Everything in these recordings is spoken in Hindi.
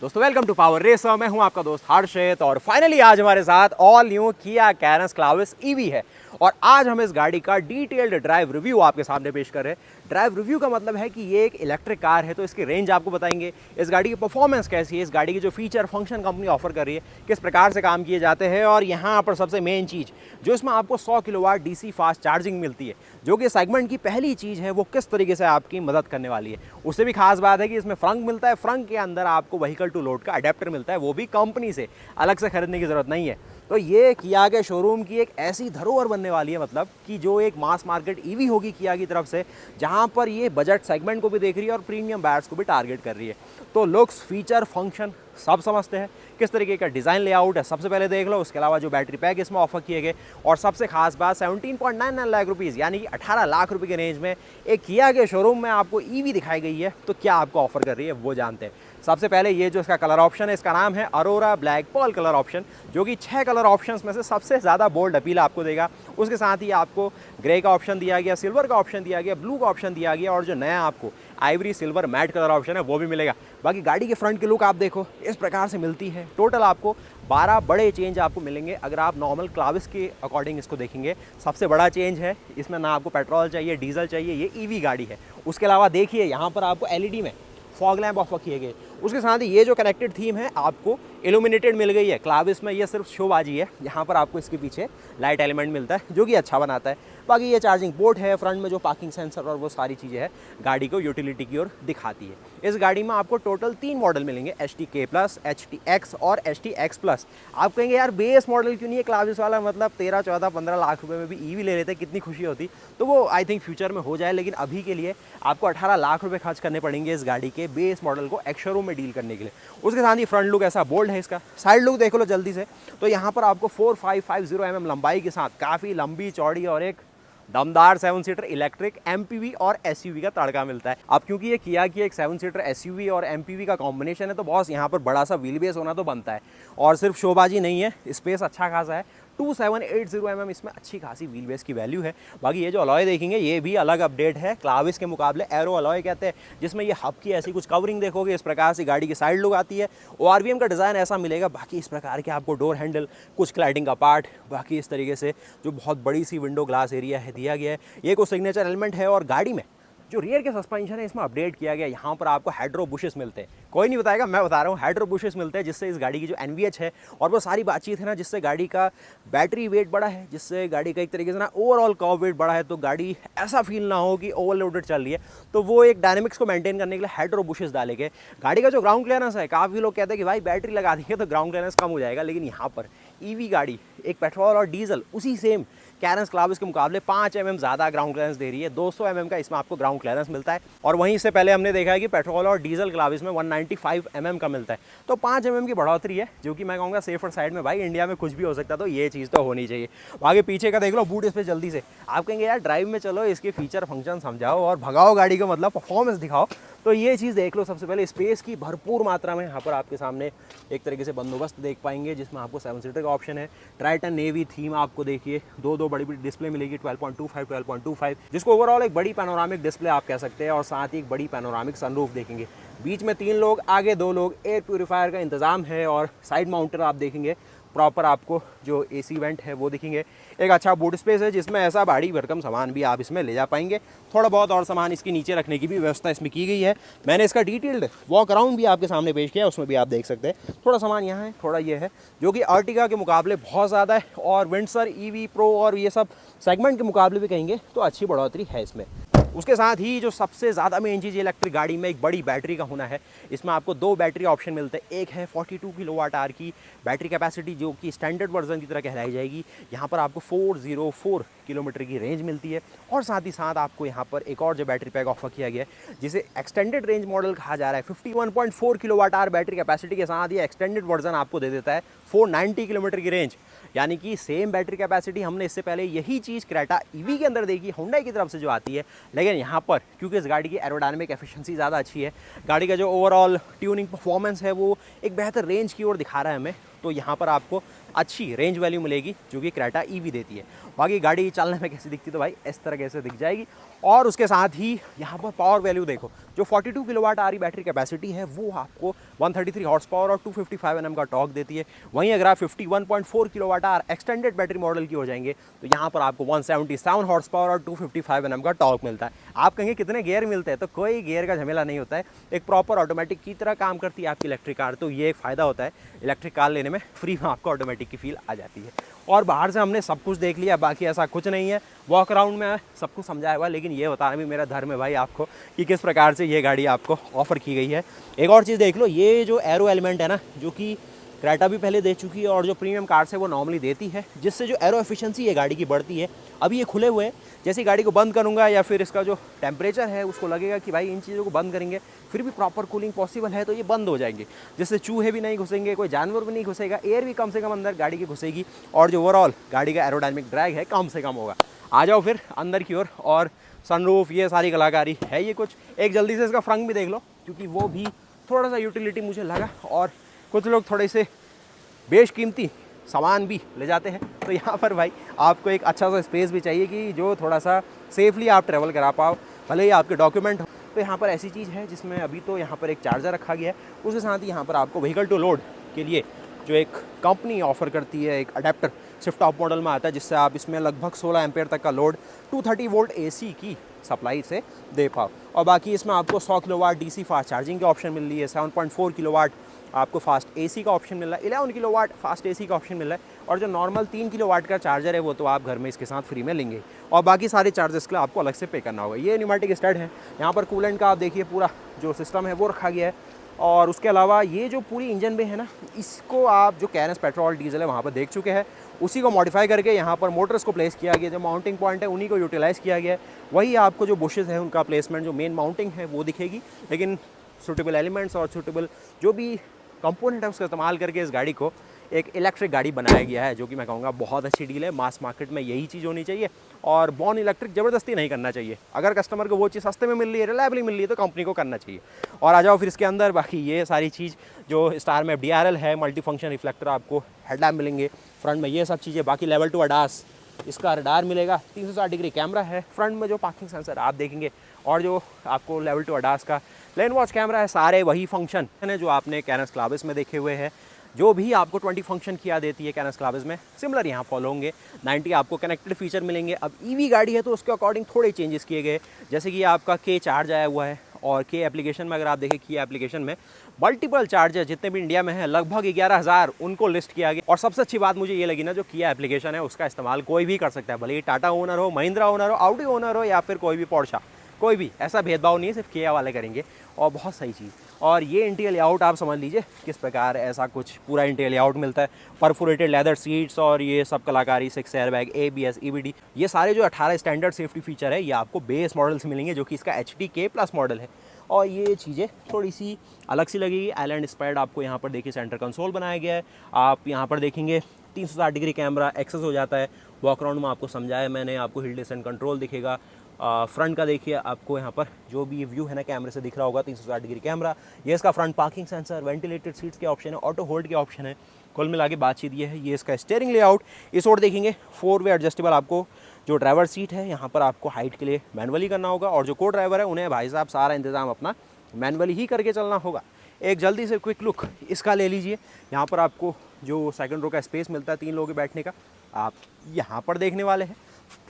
दोस्तों वेलकम टू पावर रेसर। मैं हूं आपका दोस्त हर्षित और फाइनली आज हमारे साथ all new Kia Carens Clavis EV है और आज हम इस गाड़ी का डिटेल्ड ड्राइव रिव्यू आपके सामने पेश कर रहे हैं। ड्राइव रिव्यू का मतलब है कि ये एक इलेक्ट्रिक कार है तो इसकी रेंज आपको बताएंगे, इस गाड़ी की परफॉर्मेंस कैसी है, इस गाड़ी की जो फीचर फंक्शन कंपनी ऑफर कर रही है किस प्रकार से काम किए जाते हैं और यहाँ पर सबसे मेन चीज़ जो इसमें आपको 100 किलोवाट डीसी फास्ट चार्जिंग मिलती है जो कि सेगमेंट की पहली चीज़ है, वो किस तरीके से आपकी मदद करने वाली है। उससे भी खास बात है कि इसमें फ्रंक मिलता है, फ्रंक के अंदर आपको व्हीकल टू लोड का अडेप्टर मिलता है, वो भी कंपनी से, अलग से खरीदने की ज़रूरत नहीं है। तो ये किया के शोरूम की एक ऐसी धरोहर बनने वाली है, मतलब कि जो एक मास मार्केट ईवी होगी किया की तरफ से, जहाँ पर ये बजट सेगमेंट को भी देख रही है और प्रीमियम बायर्स को भी टारगेट कर रही है। तो लुक्स, फीचर, फंक्शन सब समझते हैं, किस तरीके का डिज़ाइन लेआउट है सबसे पहले देख लो। उसके अलावा जो बैटरी पैक इसमें ऑफर किए गए और सबसे खास बात 17.99 लाख रुपीज़ यानी कि 18 लाख रुपए के रेंज में एक किया के शोरूम में आपको ईवी दिखाई गई है। तो क्या आपको ऑफर कर रही है वो जानते हैं। सबसे पहले ये जो इसका कलर ऑप्शन है, इसका नाम है Arora black pearl colour option, जो कि 6 कलर ऑप्शंस में से सबसे ज़्यादा बोल्ड अपील आपको देगा। उसके साथ ही आपको ग्रे का ऑप्शन दिया गया, सिल्वर का ऑप्शन दिया गया, ब्लू का ऑप्शन दिया गया और जो नया आपको Ivory silver matte colour option है वो भी मिलेगा। बाकी गाड़ी के फ्रंट की लुक आप देखो इस प्रकार से मिलती है। टोटल आपको 12 बड़े चेंज आपको मिलेंगे अगर आप नॉर्मल क्लाविस के अकॉर्डिंग इसको देखेंगे। सबसे बड़ा चेंज है इसमें, ना आपको पेट्रोल चाहिए डीजल चाहिए, ये ईवी गाड़ी है। उसके अलावा देखिए यहाँ पर आपको एलईडी में फॉग लैम्प ऑफर किए गए। उसके साथ ही ये जो कनेक्टेड थीम है आपको इल्यूमिनेटेड मिल गई है। क्लाविस में ये सिर्फ शोबाजी है, यहाँ पर आपको इसके पीछे लाइट एलिमेंट मिलता है जो कि अच्छा बनाता है। बाकी ये चार्जिंग पोर्ट है, फ्रंट में जो पार्किंग सेंसर और वो सारी चीज़ें हैं गाड़ी को यूटिलिटी की ओर दिखाती है। इस गाड़ी में आपको टोटल 3 मॉडल मिलेंगे, HTK+, HTX और HTX+। आप कहेंगे यार बेस मॉडल क्यों नहीं है क्लाविस वाला, मतलब 13, 14, 15 लाख रुपए में भी ईवी ले लेते कितनी खुशी होती। तो वो आई थिंक फ्यूचर में हो जाए, लेकिन अभी के लिए आपको 18 लाख रुपए खर्च करने पड़ेंगे इस गाड़ी के बेस मॉडल को एक्स शोरूम में डील करने के लिए। उसके साथ ही फ्रंट लुक ऐसा बोल्ड है, इसका साइड लुक देख लो जल्दी से। तो यहाँ पर आपको 4550 mm लंबाई के साथ काफ़ी लंबी चौड़ी और एक दमदार 7 सीटर इलेक्ट्रिक MPV और SUV का तड़का मिलता है। अब क्योंकि ये किया कि एक 7 सीटर SUV और MPV का कॉम्बिनेशन है तो बॉस यहाँ पर बड़ा सा व्हील बेस होना तो बनता है और सिर्फ शोबाजी नहीं है, स्पेस अच्छा खासा है। 2780 mm इसमें अच्छी खासी व्हील बेस की वैल्यू है। बाकी ये जो अलॉय देखेंगे ये भी अलग अपडेट है क्लाविस के मुकाबले, एरो अलॉय कहते हैं, जिसमें ये हब की ऐसी कुछ कवरिंग देखोगे, इस प्रकार से गाड़ी की साइड लुक आती है। ORVM का डिज़ाइन ऐसा मिलेगा। बाकी इस प्रकार के आपको डोर हैंडल, कुछ क्लाइडिंग का पार्ट, बाकी इस तरीके से जो बहुत बड़ी सी विंडो ग्लास एरिया है दिया गया है, ये कुछ सिग्नेचर एलिमेंट है। और गाड़ी में जो रियर के सस्पेंशन है इसमें अपडेट किया गया, यहाँ पर आपको हाइड्रो बुशेस मिलते हैं। कोई नहीं बताएगा, मैं बता रहा हूँ, हाइड्रो बुशेस मिलते हैं जिससे इस गाड़ी की जो NVH है और वो सारी बातचीत है ना, जिससे गाड़ी का बैटरी वेट बढ़ा है, जिससे गाड़ी का एक तरीके से ना ओवरऑल कर्व वेट बढ़ा है, तो गाड़ी ऐसा फील ना हो कि ओवरलोडेड चल रही है। तो वो एक डायनेमिक्स को मेंटेन करने के लिए हाइड्रो बुशेस डाले गए। गाड़ी का जो ग्राउंड क्लियरेंस है, काफ़ी लोग कहते हैं कि भाई बैटरी लगा देंगे तो ग्राउंड क्लियरेंस कम हो जाएगा, लेकिन यहाँ पर ईवी गाड़ी एक पेट्रोल और डीजल उसी सेम कैरेंस क्लाविस के मुकाबले 5 mm ज़्यादा ग्राउंड क्लियरेंस दे रही है। 200 mm का इसमें आपको ग्राउंड क्लियरेंस मिलता है और वहीं से पहले हमने देखा है कि पेट्रोल और डीजल क्लाविस में 195 mm का मिलता है। तो 5 mm की बढ़ोतरी है जो कि मैं कहूँगा सेफर साइड में। भाई इंडिया में कुछ भी हो सकता है तो ये चीज़ तो होनी चाहिए। आगे पीछे का देख लो बूट स्पेस जल्दी से। आप कहेंगे यार ड्राइव में चलो, इसके फीचर फंक्शन समझाओ और भगाओ गाड़ी को, मतलब परफॉर्मेंस दिखाओ, तो ये चीज़ देख लो। सबसे पहले स्पेस की भरपूर मात्रा में यहाँ पर आपके सामने एक तरीके से बंदोबस्त देख पाएंगे, जिसमें आपको 7 सीटर का ऑप्शन है। ट्राइटन नेवी थीम आपको देखिए, दो बड़ी बड़ी डिस्प्ले मिलेगी 12.25, जिसको ओवरऑल एक बड़ी पैनोरामिक डिस्प्ले आप कह सकते हैं और साथ ही एक बड़ी पैनोरामिक सनरूफ देखेंगे। बीच में 3 लोग, आगे 2 लोग, एयर प्यूरीफायर का इंतजाम है और साइड माउंटर आप देखेंगे प्रॉपर, आपको जो AC वेंट है वो दिखेंगे। एक अच्छा बूट स्पेस है जिसमें ऐसा भारी भरकम सामान भी आप इसमें ले जा पाएंगे। थोड़ा बहुत और सामान इसके नीचे रखने की भी व्यवस्था इसमें की गई है। मैंने इसका डिटेल्ड वॉक अराउंड भी आपके सामने पेश किया, उसमें भी आप देख सकते हैं। थोड़ा सामान यहाँ है, थोड़ा ये है, जो कि अर्टिगा के मुकाबले बहुत ज़्यादा है और विंडसर EV प्रो और ये सब सेगमेंट के मुकाबले भी कहेंगे तो अच्छी बढ़ोतरी है इसमें। उसके साथ ही जो सबसे ज़्यादा मेन चीज़ इलेक्ट्रिक गाड़ी में एक बड़ी बैटरी का होना है। इसमें आपको 2 बैटरी ऑप्शन मिलते हैं। एक है 42 किलोवाट आवर की बैटरी कैपेसिटी जो कि स्टैंडर्ड वर्जन की तरह कहलाई जाएगी। यहाँ पर आपको 404 किलोमीटर की रेंज मिलती है और साथ ही साथ आपको यहाँ पर एक और जो बैटरी पैक ऑफर किया गया है जिसे एक्सटेंडेड रेंज मॉडल कहा जा रहा है। 51.4 किलोवाट आवर बैटरी कैपेसिटी के साथ ये एक्सटेंडेड वर्जन आपको दे देता है 490 किलोमीटर की रेंज, यानी कि सेम बैटरी कैपेसिटी हमने इससे पहले यही चीज़ क्रेटा ईवी के अंदर देखी हुंडई की तरफ से जो आती है। लेकिन यहाँ पर क्योंकि इस गाड़ी की एरोडायनामिक एफिशिएंसी ज़्यादा अच्छी है, गाड़ी का जो ओवरऑल ट्यूनिंग परफॉर्मेंस है वो एक बेहतर रेंज की ओर दिखा रहा है हमें। तो यहाँ पर आपको अच्छी रेंज वैल्यू मिलेगी जो कि क्रेटा ईवी देती है। बाकी गाड़ी चलने में कैसी दिखती तो भाई इस तरह कैसे दिख जाएगी। और उसके साथ ही यहाँ पर पावर वैल्यू देखो, जो 42 किलोवाट आवर बैटरी कैपेसिटी है वो आपको 133 हॉर्स पावर और 255 Nm का टॉर्क देती है। वहीं अगर आप 51.4 kilowatt hour extended battery model की हो जाएंगे तो यहाँ पर आपको 177 हॉर्स पावर और 255 Nm का टॉर्क मिलता है। आप कहेंगे कितने गियर मिलते हैं, तो कोई गियर का झमेला नहीं होता है, एक प्रॉपर ऑटोमेटिक की तरह काम करती है आपकी इलेक्ट्रिक कार। तो ये एक फ़ायदा होता है इलेक्ट्रिक कार लेने में, फ्री में आपको ऑटोमेटिक की फील आ जाती है। और बाहर से हमने सब कुछ देख लिया, बाकी ऐसा कुछ नहीं है, वॉक अराउंड में सब कुछ समझाया हुआ, लेकिन ये बताना भी मेरा धर्म है भाई आपको कि किस प्रकार से ये गाड़ी आपको ऑफर की गई है। एक और चीज़ देख लो, ये जो एरो एलिमेंट है ना, जो कि क्रेटा भी पहले दे चुकी है और जो प्रीमियम कार्स है वो नॉर्मली देती है, जिससे जो एरो एफिशिएंसी है गाड़ी की बढ़ती है। अभी ये खुले हुए हैं, जैसे गाड़ी को बंद करूँगा या फिर इसका जो टेम्परेचर है उसको लगेगा कि भाई इन चीज़ों को बंद करेंगे फिर भी प्रॉपर कूलिंग पॉसिबल है, तो ये बंद हो जाएंगे, जिससे चूहे भी नहीं घुसेंगे, कोई जानवर भी नहीं घुसेगा, एयर भी कम से कम अंदर गाड़ी की घुसेगी और जो ओवरऑल गाड़ी का एरोडायनेमिक ड्रैग है कम से कम होगा। आ जाओ फिर अंदर की ओर, और सनरूफ ये सारी कलाकारी है ये कुछ। एक जल्दी से इसका फ्रंट भी देख लो, क्योंकि वो भी थोड़ा सा यूटिलिटी मुझे लगा, और कुछ लोग थोड़े से बेशकीमती सामान भी ले जाते हैं, तो यहाँ पर भाई आपको एक अच्छा सा स्पेस भी चाहिए कि जो थोड़ा सा सेफली आप ट्रैवल करा पाओ, भले ही आपके डॉक्यूमेंट हो। तो यहाँ पर ऐसी चीज़ है जिसमें अभी तो यहाँ पर एक चार्जर रखा गया है, उसके साथ ही यहाँ पर आपको व्हीकल टू लोड के लिए जो एक कंपनी ऑफर करती है एक अडेप्टर स्विफ्ट टॉप मॉडल में आता है, जिससे आप इसमें लगभग 16 एम्पेयर तक का लोड 230 वोल्ट AC की सप्लाई से दे पाओ। और बाकी इसमें आपको 100 किलोवाट DC फास्ट चार्जिंग का ऑप्शन मिल रही है, 7.4 किलोवाट आपको फास्ट AC का ऑप्शन मिल रहा है, 11 किलोवाट फास्ट AC का ऑप्शन मिल रहा है, और जो नॉर्मल 3 किलोवाट का चार्जर है वो तो आप घर में इसके साथ फ्री में लेंगे, और बाकी सारे चार्जेस के लिए आपको अलग से पे करना होगा। ये न्यूमेटिक स्टड है, यहाँ पर कूलेंट का आप देखिए पूरा जो सिस्टम है वो रखा गया है। और उसके अलावा ये जो पूरी इंजन में है ना, इसको आप जो कैनस पेट्रोल डीजल है वहाँ पर देख चुके हैं, उसी को मॉडिफाई करके यहाँ पर मोटर्स को प्लेस किया गया, जो माउंटिंग पॉइंट है उन्हीं को यूटिलाइज़ किया गया है। वही आपको जो बुशेज़ है उनका प्लेसमेंट, जो मेन माउंटिंग है वो दिखेगी, लेकिन सूटेबल एलिमेंट्स और सूटेबल जो भी कंपोनेंट है उसका इस्तेमाल करके इस गाड़ी को एक इलेक्ट्रिक गाड़ी बनाया गया है, जो कि मैं कहूँगा बहुत अच्छी डील है। मास मार्केट में यही चीज़ होनी चाहिए, और बॉर्न इलेक्ट्रिक ज़बरदस्ती नहीं करना चाहिए। अगर कस्टमर को वो चीज़ सस्ते में मिल रही है, रिलायबली मिल रही है, तो कंपनी को करना चाहिए। और आ जाओ फिर इसके अंदर, बाकी ये सारी चीज़ जो स्टार में DRL है, मल्टी फंक्शन रिफ्लेक्टर, आपको हेडलैम्प मिलेंगे फ्रंट में, ये सब चीज़ें। बाकी लेवल 2 ADAS इसका रडार मिलेगा, 360 डिग्री कैमरा है फ्रंट में, जो पार्किंग सेंसर आप देखेंगे, और जो आपको लेवल 2 ADAS का लेन वॉच कैमरा है। सारे वही फंक्शन है जो आपने कैनस क्लाविस में देखे हुए हैं, जो भी आपको 20 फंक्शन किया देती है कैनस क्लाविस में, सिमिलर यहाँ फॉलो होंगे। 90 आपको कनेक्टेड फीचर मिलेंगे। अब EV गाड़ी है तो उसके अकॉर्डिंग थोड़े चेंजेस किए गए, जैसे कि आपका K चार्ज आया हुआ है, और K एप्लीकेशन में अगर आप देखें, की एप्लीकेशन में मल्टीपल चार्जर जितने भी इंडिया में हैं लगभग 11,000 उनको लिस्ट किया गया। और सबसे अच्छी बात मुझे ये लगी ना, जो किया एप्लीकेशन है उसका इस्तेमाल कोई भी कर सकता है, भले ही टाटा ओनर हो, महिंद्रा ओनर हो, ऑडी ओनर हो, या फिर कोई भी पोर्शा, कोई भी, ऐसा भेदभाव नहीं है, सिर्फ किया वाले करेंगे। और बहुत सही चीज़। और ये इंटीरियर लेआउट आप समझ लीजिए किस प्रकार ऐसा कुछ पूरा इंटीरियर लेआउट मिलता है, परफोरेटेड लेदर सीट्स और ये सब कलाकारी, 6 एयरबैग, ABS, EBD, ये सारे जो 18 स्टैंडर्ड सेफ्टी फीचर है ये आपको बेस मॉडल से मिलेंगे, जो कि इसका HDK+ मॉडल है। और ये चीज़ें थोड़ी सी अलग सी लगेगी। आइलैंड स्पायर्ड आपको यहाँ पर देखिए सेंटर कंसोल बनाया गया है। आप यहाँ पर देखेंगे 360 डिग्री कैमरा एक्सेस हो जाता है। वॉक अराउंड में आपको समझाया मैंने, आपको हिल डिसेंट कंट्रोल दिखेगा। फ्रंट का देखिए, आपको यहाँ पर जो भी व्यू है ना कैमरे से दिख रहा होगा, 360 डिग्री कैमरा। ये इसका front parking sensor, ventilated seats के ऑप्शन है, ऑटो होल्ड के ऑप्शन है। कुल मिला के बातचीत ये है। ये इसका स्टीयरिंग लेआउट, इस ओर देखेंगे 4 वे एडजस्टेबल आपको जो ड्राइवर सीट है, यहाँ पर आपको हाइट के लिए मैनुअली करना होगा, और जो को ड्राइवर है उन्हें भाई साहब सारा इंतज़ाम अपना मैनुअली ही करके चलना होगा। एक जल्दी से क्विक लुक इसका ले लीजिए। यहाँ पर आपको जो सेकंड रो का स्पेस मिलता है 3 लोगों के बैठने का, आप यहाँ पर देखने वाले हैं।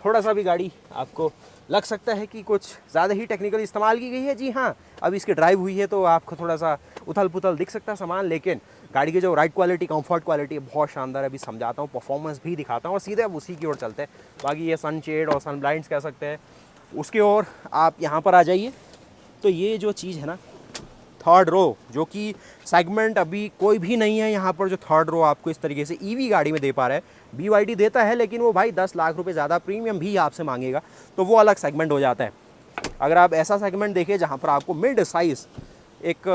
थोड़ा सा भी गाड़ी आपको लग सकता है कि कुछ ज़्यादा ही टेक्निकल इस्तेमाल की गई है, जी हाँ, अभी इसकी ड्राइव हुई है तो आपको थोड़ा सा उथल पुथल दिख सकता है सामान, लेकिन गाड़ी की जो राइड क्वालिटी, कंफर्ट क्वालिटी बहुत शानदार है। अभी समझाता हूँ, परफॉर्मेंस भी दिखाता हूँ, और सीधे अब उसी की ओर चलते हैं। बाकी ये सन शेड और सन ब्लाइंड्स कह सकते हैं, उसकी ओर आप यहाँ पर आ जाइए। तो ये जो चीज़ है ना, थर्ड रो, जो कि सेगमेंट अभी कोई भी नहीं है यहाँ पर, जो थर्ड रो आपको इस तरीके से EV गाड़ी में दे पा रहा है। BYD देता है, लेकिन वो भाई 10 लाख रुपए ज़्यादा प्रीमियम भी आपसे मांगेगा, तो वो अलग सेगमेंट हो जाता है। अगर आप ऐसा सेगमेंट देखें जहाँ पर आपको मिड साइज़ एक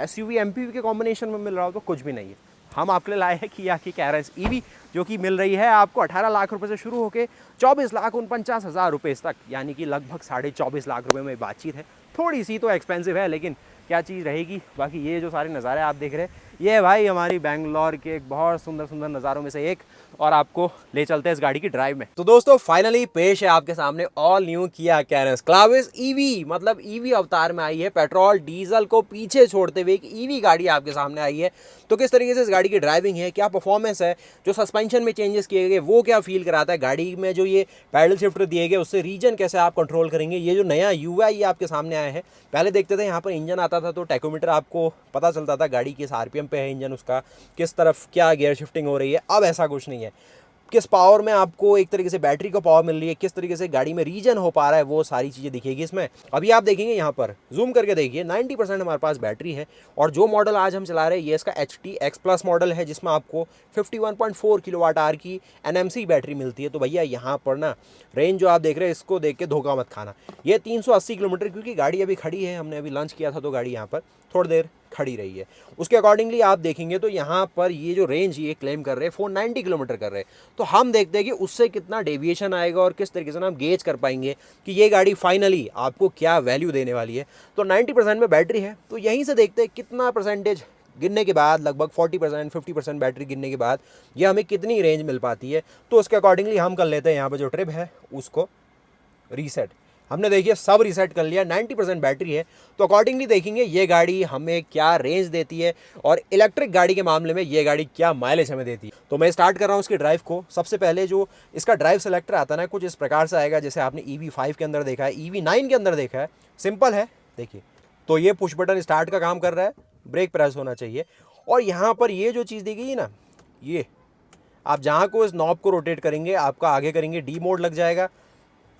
SUV MPV के कॉम्बिनेशन में मिल रहा हो, तो कुछ भी नहीं है। हम आपके लिए लाए हैं किया की कैरेंस EV, जो कि मिल रही है आपको 18 लाख रुपए से शुरू होकर 24,49,000 रुपये तक, यानी कि लगभग 24.5 लाख रुपये में बातचीत है। थोड़ी सी तो एक्सपेंसिव है, लेकिन क्या चीज़ रहेगी। बाकी ये जो सारे नज़ारे आप देख रहे हैं, ये है भाई हमारी बेंगलोर के एक बहुत सुंदर सुंदर नज़ारों में से एक, और आपको ले चलते हैं इस गाड़ी की ड्राइव में। तो दोस्तों फाइनली पेश है आपके सामने all new Kia Carens Clavis EV, मतलब ईवी अवतार में आई है। पेट्रोल डीजल को पीछे छोड़ते हुए एक ईवी गाड़ी आपके सामने आई है। तो किस तरीके से इस गाड़ी की ड्राइविंग है, क्या परफॉर्मेंस है, जो सस्पेंशन में चेंजेस किए गए वो क्या फील कराता है, गाड़ी में जो ये पैडल शिफ्टर दिए गए उससे रीजन कैसे आप कंट्रोल करेंगे, ये जो नया यूआई आपके सामने आया है। पहले देखते थे यहाँ पर इंजन आता था तो टैकोमीटर आपको पता चलता था गाड़ी किस आरपीएम पे है इंजन उसका, किस तरफ क्या गियर शिफ्टिंग हो रही है। अब ऐसा कुछ नहीं है, किस पावर में आपको एक तरीके से बैटरी को पावर मिल रही है, किस तरीके से गाड़ी में रीजन हो पा रहा है, वो सारी चीज़ें दिखेगी इसमें। अभी आप देखेंगे यहाँ पर जूम करके देखिए 90% हमारे पास बैटरी है। और जो मॉडल आज हम चला रहे हैं ये इसका HT X+ मॉडल है, जिसमें आपको 51.4 kWh की NMC बैटरी मिलती है। तो भैया यहाँ पर ना रेंज जो आप देख रहे हैं इसको देख के धोखा मत खाना। ये 380 किलोमीटर, क्योंकि गाड़ी अभी खड़ी है, हमने अभी लंच किया था तो गाड़ी यहाँ पर थोड़ी देर खड़ी रही है, उसके अकॉर्डिंगली आप देखेंगे तो यहाँ पर ये जो रेंज ये क्लेम कर रहे हैं 490 किलोमीटर कर रहे हैं। तो हम देखते हैं कि उससे कितना डेविएशन आएगा और किस तरीके से हम गेज कर पाएंगे कि ये गाड़ी फाइनली आपको क्या वैल्यू देने वाली है। तो 90% में बैटरी है, तो यहीं से देखते हैं कितना परसेंटेज गिनने के बाद, लगभग 40% 50% बैटरी गिनने के बाद ये हमें कितनी रेंज मिल पाती है। तो उसके अकॉर्डिंगली हम कर लेते हैं यहाँ पर जो ट्रिप है उसको रीसेट। हमने देखिए सब रीसेट कर लिया, 90% बैटरी है। तो अकॉर्डिंगली देखेंगे ये गाड़ी हमें क्या रेंज देती है और इलेक्ट्रिक गाड़ी के मामले में ये गाड़ी क्या माइलेज हमें देती है। तो मैं स्टार्ट कर रहा हूँ इसकी ड्राइव को। सबसे पहले जो इसका ड्राइव सेलेक्टर आता है ना, कुछ इस प्रकार से आएगा जैसे आपने EV5 के अंदर देखा है, EV9 के अंदर देखा है। सिंपल है, देखिए तो ये पुश बटन स्टार्ट का काम कर रहा है, ब्रेक प्रेस होना चाहिए। और यहाँ पर ये जो चीज़ दी गई है ना, ये आप जहाँ को इस नॉब को रोटेट करेंगे आपका आगे करेंगे D मोड लग जाएगा,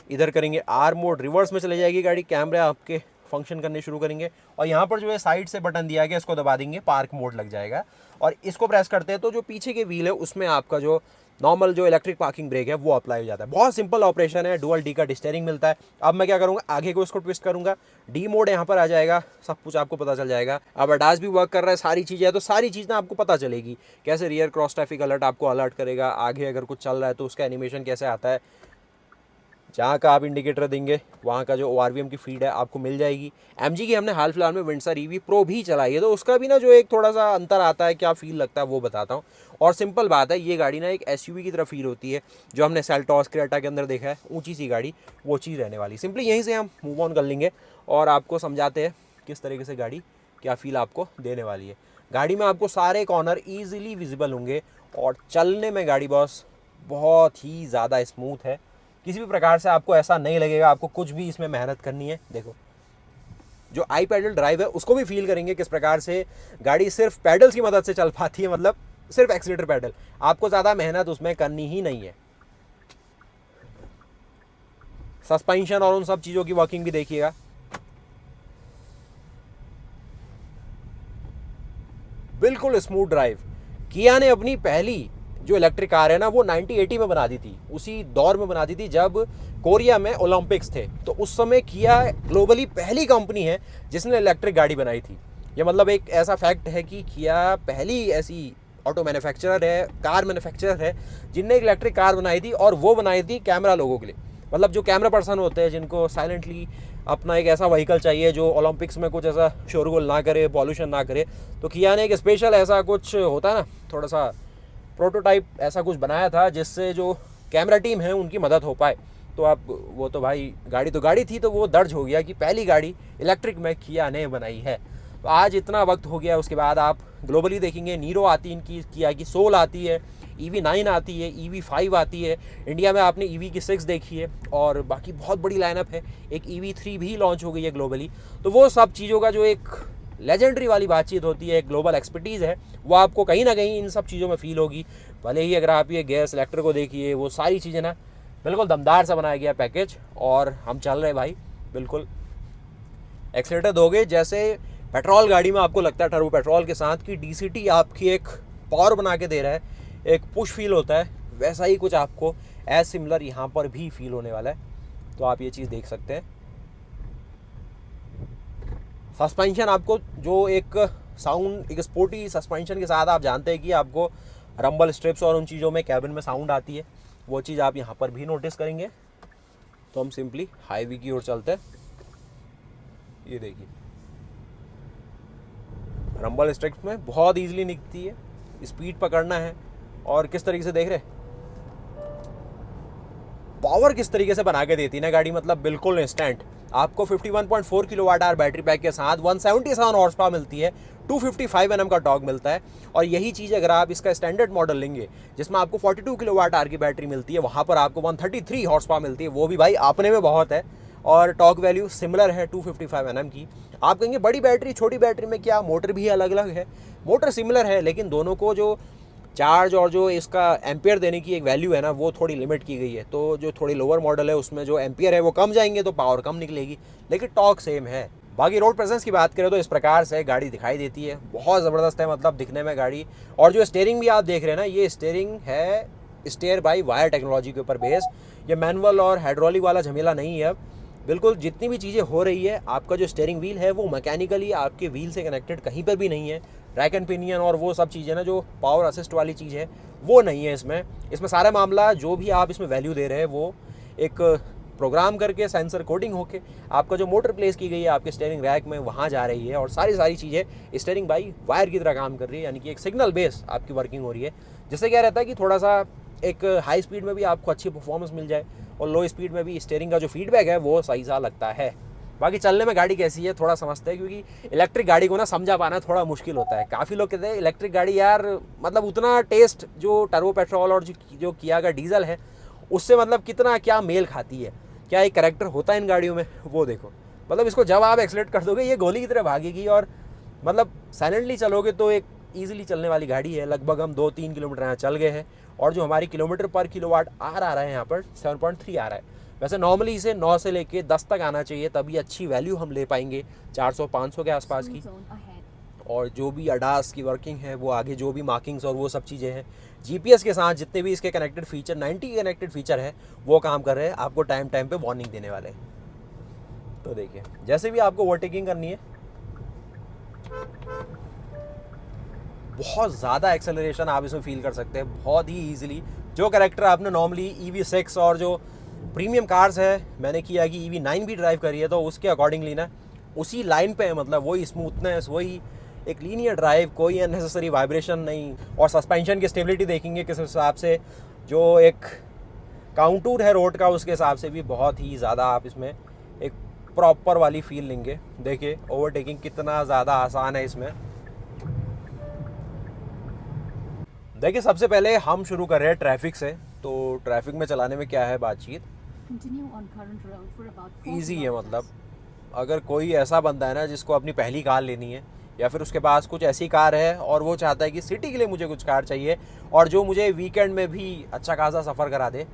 इधर करेंगे R मोड, रिवर्स में चले जाएगी गाड़ी, कैमरे आपके फंक्शन करने शुरू करेंगे। और यहाँ पर जो है साइड से बटन दिया गया इसको दबा देंगे, पार्क मोड लग जाएगा। और इसको प्रेस करते हैं तो जो पीछे के व्हील है उसमें आपका जो नॉर्मल जो इलेक्ट्रिक पार्किंग ब्रेक है वो अप्लाई हो जाता है। बहुत सिंपल ऑपरेशन है, डुअल D का स्टीयरिंग मिलता है। अब मैं क्या करूँगा, आगे को इसको ट्विस्ट करूँगा, D मोड यहाँ पर आ जाएगा, सब कुछ आपको पता चल जाएगा। अब ADAS भी वर्क कर रहा है, सारी चीज़ें है, तो सारी चीज़ ना आपको पता चलेगी। कैसे रियर क्रॉस ट्रैफिक अलर्ट आपको अलर्ट करेगा, आगे अगर कुछ चल रहा है तो उसका एनिमेशन कैसे आता है, जहाँ का आप इंडिकेटर देंगे वहाँ का जो ORVM की फीड है आपको मिल जाएगी। MG की हमने हाल फिलहाल में विंडसर EV Pro भी चलाई है, तो उसका भी ना जो एक थोड़ा सा अंतर आता है, क्या फील लगता है वो बताता हूँ। और सिंपल बात है, ये गाड़ी ना एक SUV की तरह फील होती है, जो हमने सेल्टॉस क्रेटा के अंदर देखा है, ऊंची सी गाड़ी, वो चीज़ रहने वाली। सिंपली यहीं से हम मूव ऑन कर लेंगे और आपको समझाते हैं किस तरीके से गाड़ी क्या फील आपको देने वाली है। गाड़ी में आपको सारे कॉर्नर ईजिली विजिबल होंगे और चलने में गाड़ी बॉस बहुत ही ज़्यादा स्मूथ है। किसी भी प्रकार से आपको ऐसा नहीं लगेगा आपको कुछ भी इसमें मेहनत करनी है। देखो जो आई पैडल ड्राइव है उसको भी फील करेंगे किस प्रकार से गाड़ी सिर्फ पैडल्स की मदद से चल पाती है, मतलब सिर्फ एक्सीलेटर पैडल, आपको ज़्यादा मेहनत उसमें करनी ही नहीं है। सस्पेंशन और उन सब चीज़ों की वर्किंग भी देखिएगा। बिल्कुल स्मूथ ड्राइव। किया ने अपनी पहली जो इलेक्ट्रिक कार है ना वो 1980 में बना दी थी, उसी दौर में बना दी थी जब कोरिया में ओलंपिक्स थे। तो उस समय किया ग्लोबली पहली कंपनी है जिसने इलेक्ट्रिक गाड़ी बनाई थी। ये मतलब एक ऐसा फैक्ट है कि किया पहली ऐसी ऑटो मैन्युफैक्चरर है, कार मैन्युफैक्चरर है जिनने एक इलेक्ट्रिक कार बनाई थी, और वो बनाई थी कैमरा लोगों के लिए। मतलब जो कैमरा पर्सन होते हैं जिनको साइलेंटली अपना एक ऐसा व्हीकल चाहिए जो ओलंपिक्स में कुछ ऐसा शोरगुल ना करे, पॉल्यूशन ना करे, तो किया ने एक स्पेशल ऐसा कुछ होता है ना, थोड़ा सा प्रोटोटाइप ऐसा कुछ बनाया था जिससे जो कैमरा टीम है उनकी मदद हो पाए। तो आप वो तो भाई गाड़ी तो गाड़ी थी, तो वो दर्ज हो गया कि पहली गाड़ी इलेक्ट्रिक में किया ने बनाई है। तो आज इतना वक्त हो गया, उसके बाद आप ग्लोबली देखेंगे नीरो आती है इनकी, किया की सोल आती है, EV9 आती है, EV5 आती है, इंडिया में आपने EV की 6 देखी है, और बाकी बहुत बड़ी लाइनअप है। एक EV3 भी लॉन्च हो गई है ग्लोबली। तो वो सब चीज़ों का जो एक लेजेंडरी वाली बातचीत होती है, ग्लोबल एक्सपर्टीज़ है, वो आपको कहीं ना कहीं इन सब चीज़ों में फील होगी। भले ही अगर आप ये गैस सिलेक्टर को देखिए, वो सारी चीज़ें ना बिल्कुल दमदार सा बनाया गया पैकेज। और हम चल रहे भाई बिल्कुल एक्सीलेटर दोगे जैसे पेट्रोल गाड़ी में आपको लगता है टर्बो पेट्रोल के साथ कि DCT आपकी एक पावर बना के दे रहा है, एक पुश फील होता है, वैसा ही कुछ आपको एज सिमिलर यहाँ पर भी फील होने वाला है। तो आप ये चीज़ देख सकते हैं। सस्पेंशन आपको जो एक साउंड, एक स्पोर्टी सस्पेंशन के साथ आप जानते हैं कि आपको रंबल स्ट्रिप्स और उन चीज़ों में कैबिन में साउंड आती है, वो चीज़ आप यहाँ पर भी नोटिस करेंगे। तो हम सिंपली हाईवे की ओर चलते हैं। ये देखिए रंबल स्ट्रिक्स में बहुत ईजिली निकलती है, स्पीड पकड़ना है। और किस तरीके से देख रहे, पावर किस तरीके से बना के देती है ना गाड़ी, मतलब बिल्कुल इंस्टेंट। आपको 51.4 किलोवाट आवर बैटरी पैक के साथ 177 हॉर्स पावर मिलती है, 255 Nm का टॉर्क मिलता है। और यही चीज़ अगर आप इसका स्टैंडर्ड मॉडल लेंगे जिसमें आपको 42 किलोवाट आवर की बैटरी मिलती है, वहाँ पर आपको 133 हॉर्स पावर मिलती है, वो भी भाई अपने में बहुत है। और टॉर्क वैल्यू सिमिलर है 255 Nm की। आप कहेंगे बड़ी बैटरी छोटी बैटरी में क्या, मोटर भी अलग अलग है। मोटर सिमिलर है, लेकिन दोनों को जो चार्ज और जो इसका एम्पियर देने की एक वैल्यू है ना, वो थोड़ी लिमिट की गई है। तो जो थोड़ी लोअर मॉडल है उसमें जो एम्पियर है वो कम जाएंगे तो पावर कम निकलेगी, लेकिन टॉर्क सेम है। बाकी रोड प्रेजेंस की बात करें तो इस प्रकार से गाड़ी दिखाई देती है, बहुत ज़बरदस्त है मतलब दिखने में गाड़ी। और जो स्टीयरिंग भी आप देख रहे हैं ना, ये स्टीयरिंग है स्टेयर बाई वायर टेक्नोलॉजी के ऊपर बेस्ड। ये मैनुअल और हाइड्रोलिक वाला झमेला नहीं है। अब बिल्कुल जितनी भी चीज़ें हो रही है, आपका जो स्टीयरिंग व्हील है वो मैकेनिकली आपके व्हील से कनेक्टेड कहीं पर भी नहीं है। ट्रैक एंड पिनियन और वो सब चीज़ें ना जो पावर असिस्ट वाली चीज़ है वो नहीं है इसमें सारा मामला जो भी आप इसमें वैल्यू दे रहे हैं वो एक प्रोग्राम करके सेंसर कोडिंग होके आपका जो मोटर प्लेस की गई है आपके स्टीयरिंग रैक में वहाँ जा रही है। और सारी चीज़ें स्टीयरिंग बाई वायर की तरह काम कर रही है, यानी कि एक सिग्नल बेस आपकी वर्किंग हो रही है। जिससे क्या रहता है कि थोड़ा सा एक हाई स्पीड में भी आपको अच्छी परफॉर्मेंस मिल जाए और लो स्पीड में भी स्टीयरिंग का जो फीडबैक है वो सही सा लगता है। बाकी चलने में गाड़ी कैसी है थोड़ा समझते हैं, क्योंकि इलेक्ट्रिक गाड़ी को ना समझा पाना थोड़ा मुश्किल होता है। काफ़ी लोग कहते हैं इलेक्ट्रिक गाड़ी यार मतलब उतना टेस्ट जो टर्बो पेट्रोल और जो किया का डीजल है उससे मतलब कितना क्या मेल खाती है, क्या एक कैरेक्टर होता है इन गाड़ियों में, वो देखो। मतलब इसको जब आप एक्सीलरेट कर दोगे ये गोली की तरह भागेगी और मतलब साइलेंटली चलोगे तो एक ईजिली चलने वाली गाड़ी है। लगभग हम 2-3 किलोमीटर यहाँ चल गए हैं और जो हमारी किलोमीटर पर किलोवाट आवर आ रहा है यहाँ पर 7.3 आ रहा है। वैसे नॉर्मली इसे 9 से लेके 10 तक आना चाहिए, तभी अच्छी वैल्यू हम ले पाएंगे 400-500 के आसपास की। और जो भी अडास की वर्किंग है वो आगे जो भी मार्किंग्स और वो सब चीज़ें हैं जीपीएस के साथ जितने भी इसके कनेक्टेड फीचर 90 कनेक्टेड फीचर है वो काम कर रहे हैं, आपको टाइम पे वार्निंग देने वाले हैं। तो देखिए जैसे भी आपको ओवरटेकिंग करनी है बहुत ज़्यादा एक्सेलरेशन आप इसमें फील कर सकते हैं बहुत ही ईजिली। जो कैरेक्टर आपने नॉर्मली EV6 और जो प्रीमियम कार्स है मैंने किया कि EV9 भी ड्राइव करी है तो उसके अकॉर्डिंगली ना उसी लाइन पे है, मतलब वही स्मूथनेस, वही एक लीनियर ड्राइव, कोई अननेसेसरी वाइब्रेशन नहीं। और सस्पेंशन की स्टेबिलिटी देखेंगे किस हिसाब से, जो एक काउंटूर है रोड का उसके हिसाब से भी बहुत ही ज़्यादा आप इसमें एक प्रॉपर वाली फील लेंगे। देखिए ओवरटेकिंग कितना ज़्यादा आसान है इसमें। देखिए सबसे पहले हम शुरू कर रहे हैं ट्रैफिक से। तो ट्रैफिक में चलाने में क्या है बातचीत, ईजी है। मतलब अगर कोई ऐसा बंदा है ना जिसको अपनी पहली कार लेनी है या फिर उसके पास कुछ ऐसी कार है और वो चाहता है कि सिटी के लिए मुझे कुछ कार चाहिए और जो मुझे वीकेंड में भी अच्छा खासा सफ़र करा दे,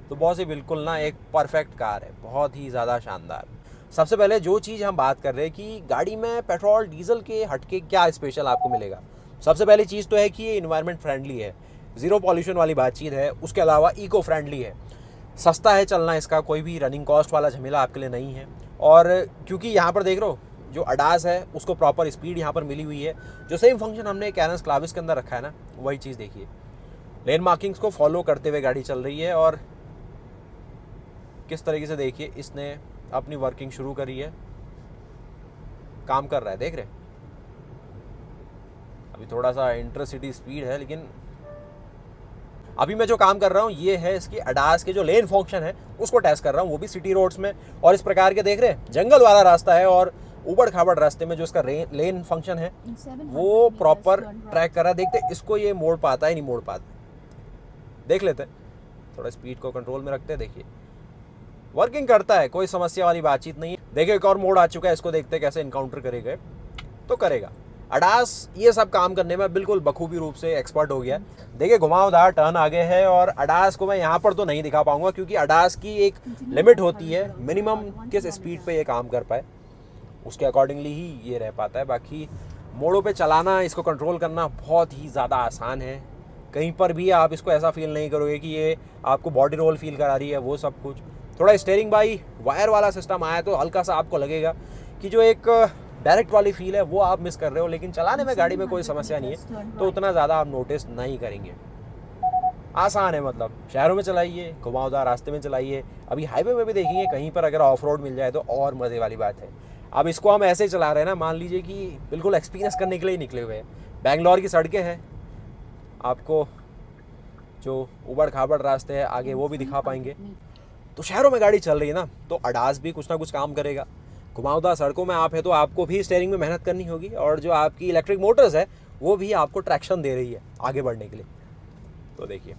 तो बहुत ही बिल्कुल ना एक परफेक्ट कार है, बहुत ही ज़्यादा शानदार। सबसे पहले जो चीज़ हम बात कर रहे हैं कि गाड़ी में पेट्रोल डीजल के हटके क्या स्पेशल आपको मिलेगा। सबसे पहली चीज़ तो है कि ये इन्वायरमेंट फ्रेंडली है, ज़ीरो पॉल्यूशन वाली बातचीत है। उसके अलावा इको फ्रेंडली है, सस्ता है चलना, इसका कोई भी रनिंग कॉस्ट वाला झमेला आपके लिए नहीं है। और क्योंकि यहाँ पर देख रहे हो जो अडास है उसको प्रॉपर स्पीड यहाँ पर मिली हुई है, जो सेम फंक्शन हमने कैनस क्लाविस के अंदर रखा है ना वही चीज़ देखिए। लेन मार्किंग्स को फॉलो करते हुए गाड़ी चल रही है और किस तरीके से देखिए इसने अपनी वर्किंग शुरू करी है, काम कर रहा है, देख रहे। अभी थोड़ा सा इंटरसिटी स्पीड है लेकिन अभी मैं जो काम कर रहा हूँ ये है इसकी अडास के जो लेन फंक्शन है उसको टेस्ट कर रहा हूँ, वो भी सिटी रोड्स में। और इस प्रकार के देख रहे हैं जंगल वाला रास्ता है और उबड़ खाबड़ रास्ते में जो इसका लेन फंक्शन है वो प्रॉपर ट्रैक कर रहा है। देखते इसको ये मोड़ पाता है नहीं मोड़ पाता, देख लेते हैं। थोड़ा स्पीड को कंट्रोल में रखते हैं, देखिए वर्किंग करता है, कोई समस्या वाली बातचीत नहीं है। देखिए एक और मोड़ आ चुका है, इसको देखते हैं कैसे इनकाउंटर करेगा। तो करेगा अडास ये सब काम करने में बिल्कुल बखूबी रूप से एक्सपर्ट हो गया। देखिए घुमावदार टर्न आगे है और अडास को मैं यहाँ पर तो नहीं दिखा पाऊंगा क्योंकि अडास की एक लिमिट होती है मिनिमम किस स्पीड पे ये काम कर पाए, उसके अकॉर्डिंगली ही ये रह पाता है। बाकी मोड़ों पे चलाना, इसको कंट्रोल करना बहुत ही ज़्यादा आसान है। कहीं पर भी आप इसको ऐसा फील नहीं करोगे कि ये आपको बॉडी रोल फील करा रही है, वो सब कुछ। थोड़ा स्टीयरिंग बाई वायर वाला सिस्टम आया तो हल्का सा आपको लगेगा कि जो एक डायरेक्ट वाली फील है वो आप मिस कर रहे हो, लेकिन चलाने में गाड़ी में कोई समस्या नहीं है तो उतना ज़्यादा आप नोटिस नहीं करेंगे। आसान है, मतलब शहरों में चलाइए, घुमावदार रास्ते में चलाइए। अभी हाईवे में भी देखेंगे कहीं पर अगर ऑफ रोड मिल जाए तो और मज़े वाली बात है। अब इसको हम ऐसे चला रहे हैं ना, मान लीजिए कि बिल्कुल एक्सपीरियंस करने के लिए ही निकले हुए हैं। बेंगलोर की सड़कें हैं, आपको जो उबड़ खाबड़ रास्ते हैं आगे वो भी दिखा पाएंगे। तो शहरों में गाड़ी चल रही है ना, तो अडास भी कुछ ना कुछ काम करेगा। घुमावदार सड़कों में आप है तो आपको भी स्टीयरिंग में मेहनत करनी होगी, और जो आपकी इलेक्ट्रिक मोटर्स है वो भी आपको ट्रैक्शन दे रही है आगे बढ़ने के लिए। तो देखिए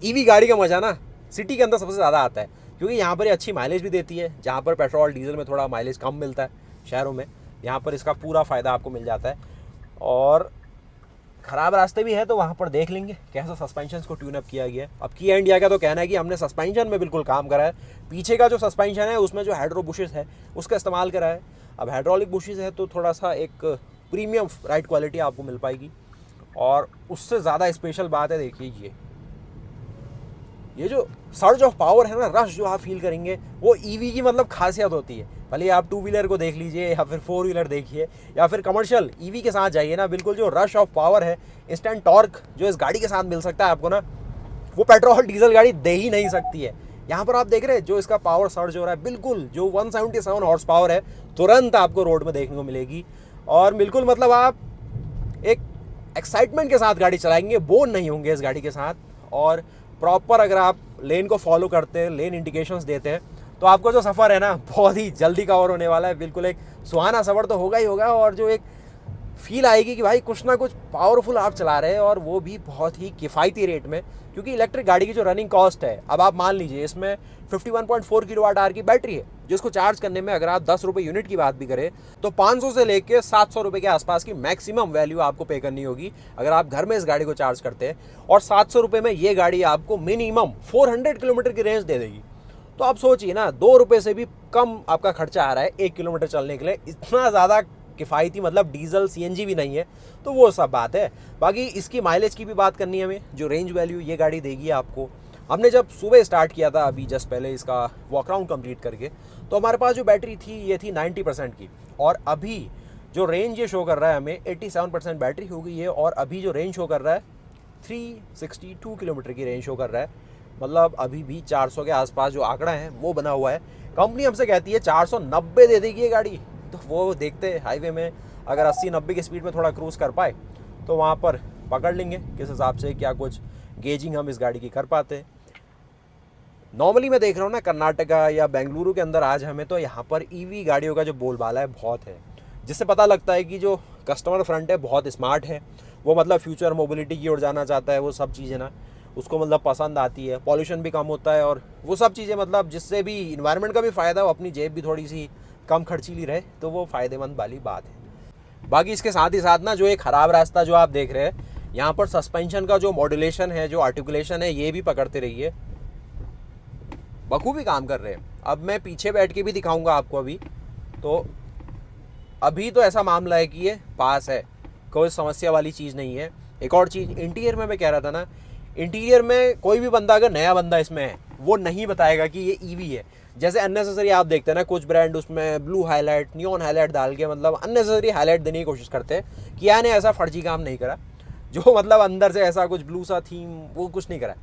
ईवी गाड़ी का मज़ा ना सिटी के अंदर सबसे ज़्यादा आता है, क्योंकि यहाँ पर ये अच्छी माइलेज भी देती है। जहाँ पर पेट्रोल डीजल में थोड़ा माइलेज कम मिलता है शहरों में, यहाँ पर इसका पूरा फ़ायदा आपको मिल जाता है। और ख़राब रास्ते भी है तो वहाँ पर देख लेंगे कैसा सस्पेंशन को ट्यून अप किया गया है। अब किया इंडिया का तो कहना है कि हमने सस्पेंशन में बिल्कुल काम करा है। पीछे का जो सस्पेंशन है उसमें जो हाइड्रो बुशेस है उसका इस्तेमाल करा है। अब हाइड्रोलिक बुशेस है तो थोड़ा सा एक प्रीमियम राइड क्वालिटी आपको मिल पाएगी। और उससे ज़्यादा स्पेशल बात है, देखिए ये जो सर्ज ऑफ पावर है ना, रश जो आप फील करेंगे वो ईवी की मतलब खासियत होती है। भले आप टू व्हीलर को देख लीजिए या फिर फोर व्हीलर देखिए या फिर कमर्शियल ईवी के साथ जाइए ना, बिल्कुल जो रश ऑफ पावर है, इंस्टेंट टॉर्क जो इस गाड़ी के साथ मिल सकता है आपको ना, वो पेट्रोल डीजल गाड़ी दे ही नहीं सकती है। यहाँ पर आप देख रहे हैं जो इसका पावर सर्ज हो रहा है, बिल्कुल जो 177 हॉर्स पावर है तुरंत आपको रोड में देखने को मिलेगी। और बिल्कुल मतलब आप एक एक्साइटमेंट के साथ गाड़ी चलाएंगे, बोर नहीं होंगे इस गाड़ी के साथ। और प्रॉपर अगर आप लेन को फॉलो करते हैं, लेन इंडिकेशंस देते हैं, तो आपको जो सफ़र है ना बहुत ही जल्दी कवर होने वाला है। बिल्कुल एक सुहाना सफ़र तो होगा ही होगा, और जो एक फील आएगी कि भाई कुछ ना कुछ पावरफुल आप चला रहे हैं, और वो भी बहुत ही किफ़ायती रेट में। क्योंकि इलेक्ट्रिक गाड़ी की जो रनिंग कॉस्ट है, अब आप मान लीजिए इसमें 51.4 किलोवाट आवर की बैटरी है, जिसको चार्ज करने में अगर आप 10 रुपये यूनिट की बात भी करें तो 500 से लेकर 700 रुपये के आसपास की मैक्सिमम वैल्यू आपको पे करनी होगी अगर आप घर में इस गाड़ी को चार्ज करते हैं। और 700 रुपये में ये गाड़ी आपको मिनिमम 400 किलोमीटर की रेंज दे देगी। तो आप सोचिए ना, 2 रुपये से भी कम आपका खर्चा आ रहा है 1 किलोमीटर चलने के लिए। इतना ज़्यादा किफ़ायती मतलब डीजल सीएनजी भी नहीं है, तो वो सब बात है। बाकी इसकी माइलेज की भी बात करनी है हमें, जो रेंज वैल्यू ये गाड़ी देगी आपको। हमने जब सुबह स्टार्ट किया था अभी जस्ट पहले इसका वॉक राउंड कंप्लीट करके, तो हमारे पास जो बैटरी थी ये थी 90% की, और अभी जो रेंज ये शो कर रहा है हमें 87% बैटरी हो गई है। और अभी जो रेंज शो कर रहा है 362 किलोमीटर की रेंज शो कर रहा है। मतलब अभी भी 400 के आसपास जो आंकड़ा है वो बना हुआ है। कंपनी हमसे कहती है 490 दे देगी ये गाड़ी, तो वो देखते हैं हाईवे में अगर 80-90 की स्पीड में थोड़ा क्रूज़ कर पाए तो वहाँ पर पकड़ लेंगे किस हिसाब से क्या कुछ गेजिंग हम इस गाड़ी की कर पाते हैं। नॉर्मली मैं देख रहा हूँ ना कर्नाटका या बेंगलुरु के अंदर आज हमें तो यहाँ पर ईवी गाड़ियों का जो बोलबाला है बहुत है, जिससे पता लगता है कि जो कस्टमर फ्रंट है बहुत स्मार्ट है। वो मतलब फ्यूचर मोबिलिटी की ओर जाना चाहता है, वो सब चीज़ें ना उसको मतलब पसंद आती है। पॉल्यूशन भी कम होता है और वो सब चीज़ें मतलब जिससे भी इन्वायरमेंट का भी फ़ायदा हो, अपनी जेब भी थोड़ी सी कम खर्चीली रहे, तो वो फ़ायदेमंद वाली बात है। बाकी इसके साथ ही साथ ना जो एक ख़राब रास्ता जो आप देख रहे हैं यहाँ पर सस्पेंशन का जो मॉड्यूलेशन है, जो आर्टिकुलेशन है, ये भी पकड़ते रहिए, बखूबी काम कर रहे हैं। अब मैं पीछे बैठ के भी दिखाऊंगा आपको। अभी तो ऐसा मामला है कि ये पास है, कोई समस्या वाली चीज़ नहीं है। एक और चीज़ इंटीरियर में मैं कह रहा था ना, इंटीरियर में कोई भी बंदा अगर नया बंदा इसमें है वो नहीं बताएगा कि ये ईवी है। जैसे अननेसेसरी आप देखते हैं ना कुछ ब्रांड उसमें ब्लू हाईलाइट, नियॉन हाईलाइट डाल के मतलब अननेसेसरी हाईलाइट देने की कोशिश करते हैं। किया ने ऐसा फर्जी काम नहीं करा, जो मतलब अंदर से ऐसा कुछ ब्लू सा थीम वो कुछ नहीं करा।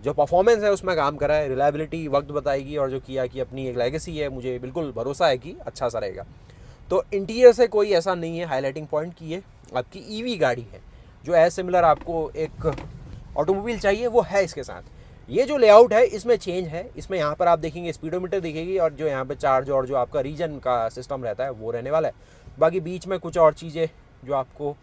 जो परफॉर्मेंस है उसमें काम करा है, रिलायबिलिटी वक्त बताएगी, और जो किया कि अपनी एक लेगेसी है, मुझे बिल्कुल भरोसा है कि अच्छा सा रहेगा। तो इंटीरियर से कोई ऐसा नहीं है हाईलाइटिंग पॉइंट की है, आपकी ईवी गाड़ी है। जो है सिमिलर आपको एक ऑटोमोबाइल चाहिए वो है इसके साथ। ये जो लेआउट है इसमें चेंज है, इसमें यहाँ पर आप देखेंगे स्पीडोमीटर दिखेगी, और जो यहाँ पे चार्ज और जो आपका रीजन का सिस्टम रहता है वो रहने वाला है। बाकी बीच में कुछ और चीज़ें जो आपको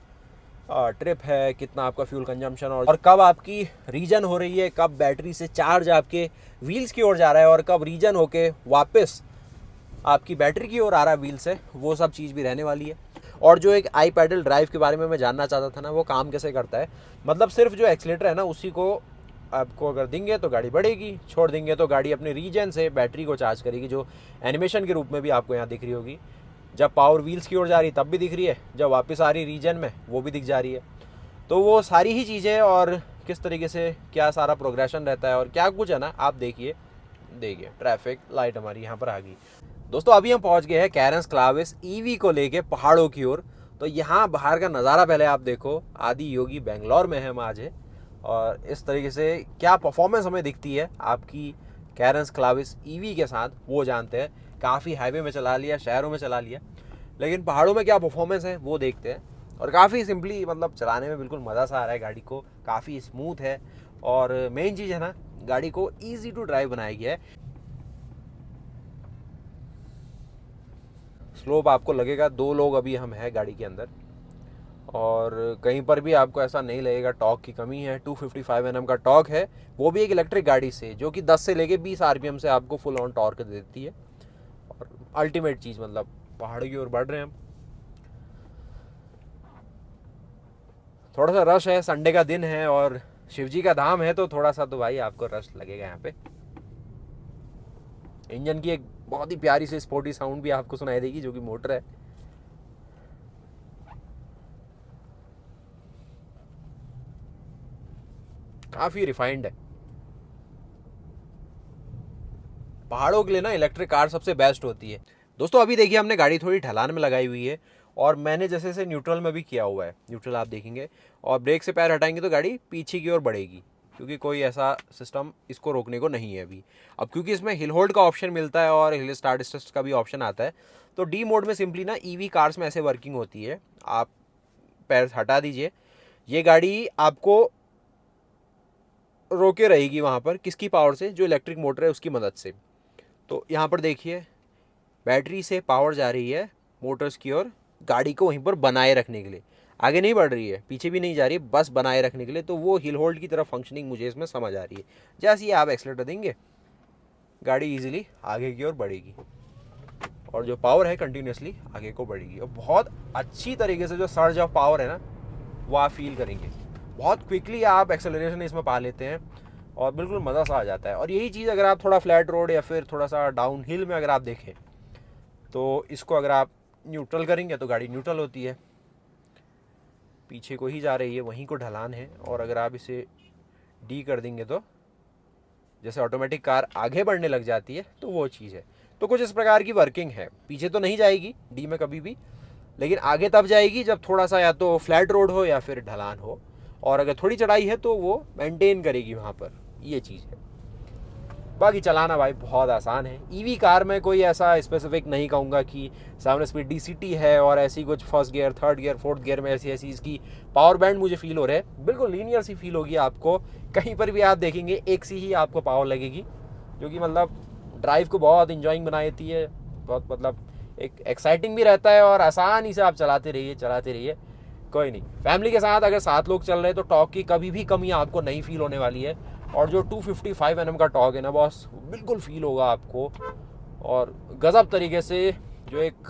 ट्रिप है, कितना आपका फ्यूल कंजम्पशन, और कब आपकी रीजन हो रही है, कब बैटरी से चार्ज आपके व्हील्स की ओर जा रहा है, और कब रीजन होके वापस आपकी बैटरी की ओर आ रहा है व्हील से, वो सब चीज़ भी रहने वाली है। और जो एक आई पैडल ड्राइव के बारे में मैं जानना चाहता था ना, वो काम कैसे करता है। मतलब सिर्फ जो एक्सीलेटर है ना उसी को आपको अगर देंगे तो गाड़ी बढ़ेगी, छोड़ देंगे तो गाड़ी अपने रीजन से बैटरी को चार्ज करेगी, जो एनिमेशन के रूप में भी आपको यहाँ दिख रही होगी। जब पावर व्हील्स की ओर जा रही तब भी दिख रही है, जब वापस आ रही रीजन में वो भी दिख जा रही है। तो वो सारी ही चीज़ें और किस तरीके से क्या सारा प्रोग्रेशन रहता है और क्या कुछ है ना, आप देखिए ट्रैफिक लाइट हमारी यहाँ पर आ गई। दोस्तों अभी हम पहुँच गए हैं कैरेंस क्लाविस ईवी को लेके पहाड़ों की ओर। तो यहाँ बाहर का नज़ारा पहले आप देखो, आदि योगी बेंगलोर में है हम आज है, और इस तरीके से क्या परफॉर्मेंस हमें दिखती है आपकी कैरेंस क्लाविस ईवी के साथ वो जानते हैं। काफ़ी हाईवे में चला लिया, शहरों में चला लिया, लेकिन पहाड़ों में क्या परफॉर्मेंस है वो देखते हैं। और काफ़ी सिंपली मतलब चलाने में बिल्कुल मज़ा सा आ रहा है, गाड़ी को काफ़ी स्मूथ है। और मेन चीज़ है ना, गाड़ी को ईजी टू ड्राइव बनाया गया है। स्लोप आपको लगेगा, 2 लोग अभी हम हैं गाड़ी के अंदर, और कहीं पर भी आपको ऐसा नहीं लगेगा टॉर्क की कमी है। 255 Nm का टॉर्क है, वो भी एक इलेक्ट्रिक गाड़ी से, जो कि 10 से लेके 20 RPM से आपको फुल ऑन टॉर्क देती है। और अल्टीमेट चीज़ मतलब पहाड़ों की ओर बढ़ रहे हैं हम। थोड़ा सा रश है, संडे का दिन है और शिवजी का धाम है, तो थोड़ा सा तो भाई आपको रश लगेगा यहाँ पे। इंजन की एक बहुत ही प्यारी सी स्पोर्टी साउंड भी आपको सुनाई देगी, जो कि मोटर है। काफ़ी रिफाइंड है। पहाड़ों के लिए ना इलेक्ट्रिक कार सबसे बेस्ट होती है। दोस्तों अभी देखिए हमने गाड़ी थोड़ी ढलान में लगाई हुई है, और मैंने जैसे से न्यूट्रल में भी किया हुआ है। न्यूट्रल आप देखेंगे, और ब्रेक से पैर हटाएंगे तो गाड़ी पीछे की ओर बढ़ेगी, क्योंकि कोई ऐसा सिस्टम इसको रोकने को नहीं है अभी। अब क्योंकि इसमें हिल होल्ड का ऑप्शन मिलता है और हिल स्टार्ट स्टस्ट का भी ऑप्शन आता है, तो डी मोड में सिंपली ना ईवी कार्स में ऐसे वर्किंग होती है। आप पैर हटा दीजिए, ये गाड़ी आपको रोके रहेगी वहाँ पर, किसकी पावर से? जो इलेक्ट्रिक मोटर है उसकी मदद से। तो यहाँ पर देखिए बैटरी से पावर जा रही है मोटर्स की ओर, गाड़ी को वहीं पर बनाए रखने के लिए। आगे नहीं बढ़ रही है, पीछे भी नहीं जा रही है, बस बनाए रखने के लिए। तो वो हिल होल्ड की तरफ फंक्शनिंग मुझे इसमें समझ आ रही है। जैसे ही आप एक्सीलेटर देंगे, गाड़ी इजीली आगे की ओर बढ़ेगी, और जो पावर है कंटिन्यूसली आगे को बढ़ेगी। और बहुत अच्छी तरीके से जो सर्ज ऑफ पावर है ना, वो आप फील करेंगे। बहुत क्विकली आप एक्सेलरेशन इसमें पा लेते हैं, और बिल्कुल मज़ा सा आ जाता है। और यही चीज़ अगर आप थोड़ा फ्लैट रोड या फिर थोड़ा सा डाउन हिल में अगर आप देखें, तो इसको अगर आप न्यूट्रल करेंगे तो गाड़ी न्यूट्रल होती है, पीछे को ही जा रही है, वहीं को ढलान है। और अगर आप इसे डी कर देंगे तो जैसे ऑटोमेटिक कार आगे बढ़ने लग जाती है, तो वो चीज़ है। तो कुछ इस प्रकार की वर्किंग है। पीछे तो नहीं जाएगी डी में कभी भी, लेकिन आगे तब जाएगी जब थोड़ा सा या तो फ्लैट रोड हो या फिर ढलान हो, और अगर थोड़ी चढ़ाई है तो वो मेंटेन करेगी वहाँ पर, ये चीज़ है। बाकी चलाना भाई बहुत आसान है। ईवी कार में कोई ऐसा स्पेसिफिक नहीं कहूँगा कि 7 स्पीड DCT है और ऐसी कुछ first gear, third gear, fourth gear में ऐसी ऐसी इसकी पावर बैंड मुझे फील हो रहा है। बिल्कुल लीनियर सी फील होगी आपको, कहीं पर भी आप देखेंगे एक सी ही आपको पावर लगेगी, जो कि मतलब ड्राइव को बहुत इंजॉइंग बना देती है। बहुत मतलब एक एक्साइटिंग भी रहता है, और आसानी से आप चलाते रहिए। कोई नहीं, फैमिली के साथ अगर 7 लोग चल रहे हैं तो टॉर्क की कभी भी कमी आपको नहीं फील होने वाली है। और जो 255 Nm का टॉर्क है ना बॉस, बिल्कुल फील होगा आपको, और गजब तरीके से जो एक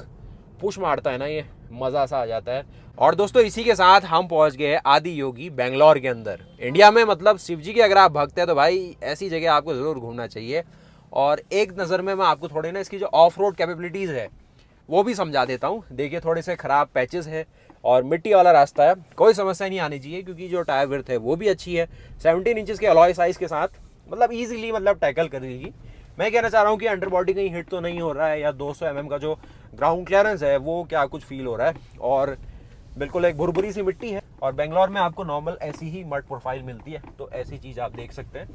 पुश मारता है ना, ये मज़ा सा आ जाता है। और दोस्तों इसी के साथ हम पहुंच गए आदि योगी बेंगलोर के अंदर। इंडिया में मतलब शिव जी के अगर आप भक्त हैं तो भाई ऐसी जगह आपको ज़रूर घूमना चाहिए। और एक नज़र में मैं आपको थोड़ी ना इसकी जो ऑफ रोड कैपेबिलिटीज़ है वो भी समझा देता हूँ। देखिए थोड़े से ख़राब पैचेस है और मिट्टी वाला रास्ता है, कोई समस्या नहीं आनी चाहिए, क्योंकि जो टायर विड्थ है वो भी अच्छी है। 17 इंचेस के अलॉय साइज़ के साथ मतलब ईजिली मतलब टैकल कर देगी। मैं कहना चाह रहा हूँ कि अंडर बॉडी कहीं हिट तो नहीं हो रहा है, या 200 mm का जो ग्राउंड क्लियरेंस है वो क्या कुछ फील हो रहा है। और बिल्कुल एक भुरभुरी सी मिट्टी है, और बेंगलोर में आपको नॉर्मल ऐसी ही मड प्रोफाइल मिलती है, तो ऐसी चीज़ आप देख सकते हैं।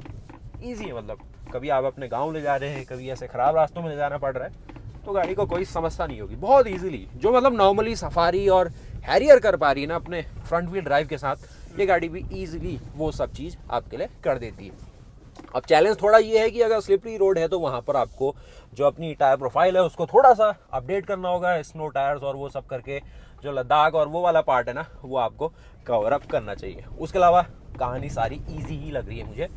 ईजी है, मतलब कभी आप अपने गाँव ले जा रहे हैं, कभी ऐसे ख़राब रास्तों में ले जाना पड़ रहा है, तो गाड़ी को कोई समस्या नहीं होगी। बहुत ईजिली जो मतलब नॉर्मली सफारी और हैरियर कर पा रही है ना अपने फ्रंट व्हील ड्राइव के साथ, ये गाड़ी भी ईजिली वो सब चीज़ आपके लिए कर देती है। अब चैलेंज थोड़ा ये है कि अगर स्लिपरी रोड है तो वहाँ पर आपको जो अपनी टायर प्रोफाइल है उसको थोड़ा सा अपडेट करना होगा, स्नो टायर्स और वो सब करके जो लद्दाख और वो वाला पार्ट है ना, वो आपको कवर अप करना चाहिए। उसके अलावा कहानी सारी ईजी ही लग रही है मुझे।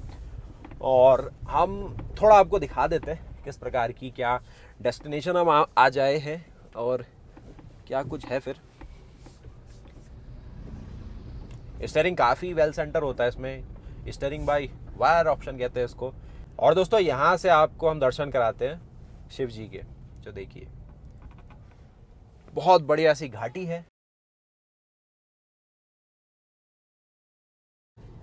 और हम थोड़ा आपको दिखा देते हैं किस प्रकार की क्या डेस्टिनेशन हम आ जाए हैं और क्या कुछ है। फिर स्टीयरिंग काफ़ी वेल सेंटर होता है इसमें, स्टीयरिंग बाय वायर ऑप्शन कहते हैं इसको। और दोस्तों यहाँ से आपको हम दर्शन कराते हैं शिव जी के, जो देखिए बहुत बढ़िया सी घाटी है।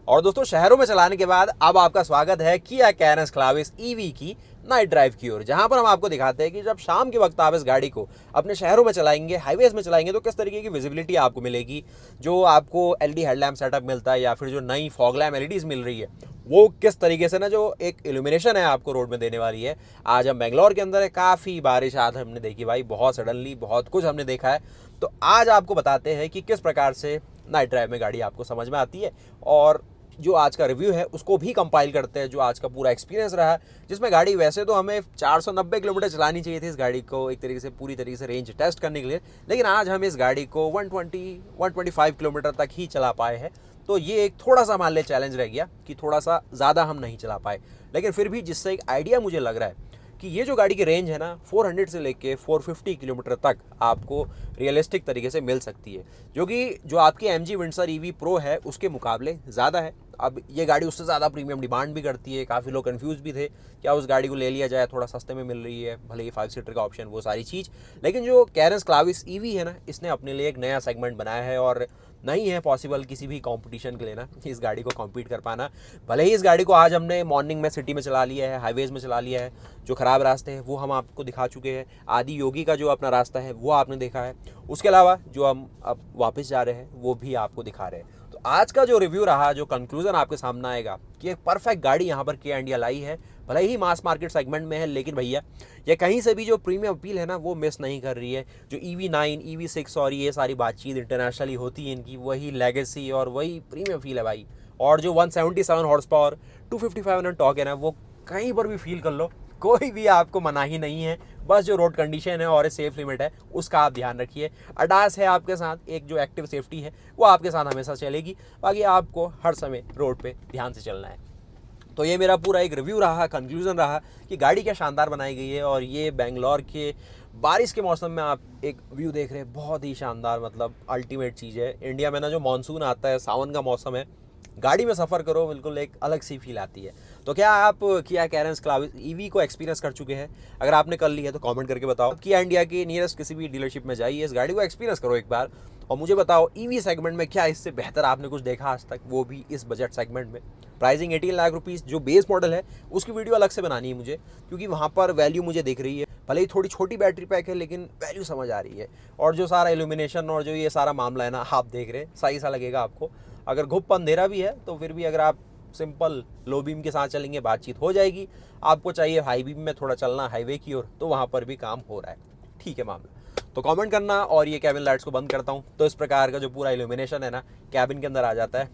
और दोस्तों शहरों में चलाने के बाद अब आपका स्वागत है किया कैरेंस क्लाविस ईवी की नाइट ड्राइव की ओर, जहां पर हम आपको दिखाते हैं कि जब शाम के वक्त आप इस गाड़ी को अपने शहरों में चलाएंगे, हाईवेज में चलाएंगे, तो किस तरीके की विजिबिलिटी आपको मिलेगी। जो आपको एलईडी हेडलैम्प सेटअप मिलता है या फिर जो नई फॉग लैम्प एलईडीज मिल रही है वो किस तरीके से ना जो एक इल्यूमिनेशन है आपको रोड में देने वाली है। आज हम बेंगलोर के अंदर है, काफ़ी बारिश आज हमने देखी भाई, बहुत सडनली बहुत कुछ हमने देखा है। तो आज आपको बताते हैं कि किस प्रकार से नाइट ड्राइव में गाड़ी आपको समझ में आती है, और जो आज का रिव्यू है उसको भी कंपाइल करते हैं, जो आज का पूरा एक्सपीरियंस रहा, जिसमें गाड़ी वैसे तो हमें 490 किलोमीटर चलानी चाहिए थी इस गाड़ी को एक तरीके से पूरी तरीके से रेंज टेस्ट करने के लिए, लेकिन आज हम इस गाड़ी को 125 किलोमीटर तक ही चला पाए हैं। तो ये एक थोड़ा सा मान ले चैलेंज रह गया कि थोड़ा सा ज़्यादा हम नहीं चला पाए, लेकिन फिर भी जिससे एक आइडिया मुझे लग रहा है कि ये जो गाड़ी की रेंज है ना 400 से लेके 450 किलोमीटर तक आपको रियलिस्टिक तरीके से मिल सकती है, जो कि जो आपकी MG विंडसर EV प्रो है उसके मुकाबले ज़्यादा है। अब ये गाड़ी उससे ज़्यादा प्रीमियम डिमांड भी करती है, काफ़ी लोग कंफ्यूज भी थे क्या उस गाड़ी को ले लिया जाए, थोड़ा सस्ते में मिल रही है, भले ही 5 सीटर का ऑप्शन वो सारी चीज़, लेकिन जो कैरेंस क्लाविस EV है ना इसने अपने लिए एक नया सेगमेंट बनाया है, और नहीं है पॉसिबल किसी भी कंपटीशन के लिए ना इस गाड़ी को कॉम्पीट कर पाना। भले ही इस गाड़ी को आज हमने मॉर्निंग में सिटी में चला लिया है, हाईवेज़ में चला लिया है, जो ख़राब रास्ते हैं वो हम आपको दिखा चुके हैं, आदि योगी का जो अपना रास्ता है वो आपने देखा है, उसके अलावा जो हम अब वापस जा रहे हैं वो भी आपको दिखा रहे हैं। तो आज का जो रिव्यू रहा, जो कंक्लूजन आपके सामने आएगा कि एक परफेक्ट गाड़ी यहाँ पर किया इंडिया लाई है, भले ही मास मार्केट सेगमेंट में है, लेकिन भैया ये कहीं से भी जो प्रीमियम अपील है ना वो मिस नहीं कर रही है। जो EV9 EV6 और ये सारी बातचीत इंटरनेशनली होती है इनकी, वही लेगेसी और वही प्रीमियम फील है भाई। और जो 177 हॉर्स पावर 255 Nm टॉर्क है ना, वो कहीं पर भी फील कर लो, कोई भी आपको मनाही नहीं है। बस जो रोड कंडीशन है और सेफ लिमिट है उसका आप ध्यान रखिए। अडास है आपके साथ, एक जो एक्टिव सेफ्टी है वो आपके साथ हमेशा चलेगी, बाकी आपको हर समय रोड पे ध्यान से चलना है। तो ये मेरा पूरा एक रिव्यू रहा, कंक्लूजन रहा कि गाड़ी क्या शानदार बनाई गई है, और ये बेंगलोर के बारिश के मौसम में आप एक व्यू देख रहे हैं, बहुत ही शानदार, मतलब अल्टीमेट चीज़ है। इंडिया में ना जो मानसून आता है, सावन का मौसम है, गाड़ी में सफ़र करो बिल्कुल एक अलग सी फील आती है। तो क्या आप किया कैरेंस क्लाविस EV को एक्सपीरियंस कर चुके हैं? अगर आपने कर ली है तो कमेंट करके बताओ। किया इंडिया की नियरेस्ट किसी भी डीलरशिप में जाइए, इस गाड़ी को एक्सपीरियंस करो एक बार, और मुझे बताओ EV सेगमेंट में क्या इससे बेहतर आपने कुछ देखा आज तक, वो भी इस बजट सेगमेंट में। प्राइसिंग 18 लाख रुपीज़ जो बेस मॉडल है उसकी वीडियो अलग से बनानी है मुझे, क्योंकि वहाँ पर वैल्यू मुझे दिख रही है, भले ही थोड़ी छोटी बैटरी पैक है लेकिन वैल्यू समझ आ रही है। और जो सारा इल्यूमिनेशन और जो ये सारा मामला है ना आप देख रहे हैं, सही सा लगेगा आपको। अगर घुप अंधेरा भी है तो फिर भी अगर आप सिंपल लो बीम के साथ चलेंगे बातचीत हो जाएगी। आपको चाहिए हाई बीम में थोड़ा चलना हाईवे की ओर, तो वहाँ पर भी काम हो रहा है, ठीक है मामला। तो कमेंट करना, और ये कैबिन लाइट्स को बंद करता हूँ तो इस प्रकार का जो पूरा इल्यूमिनेशन है ना कैबिन के अंदर आ जाता है,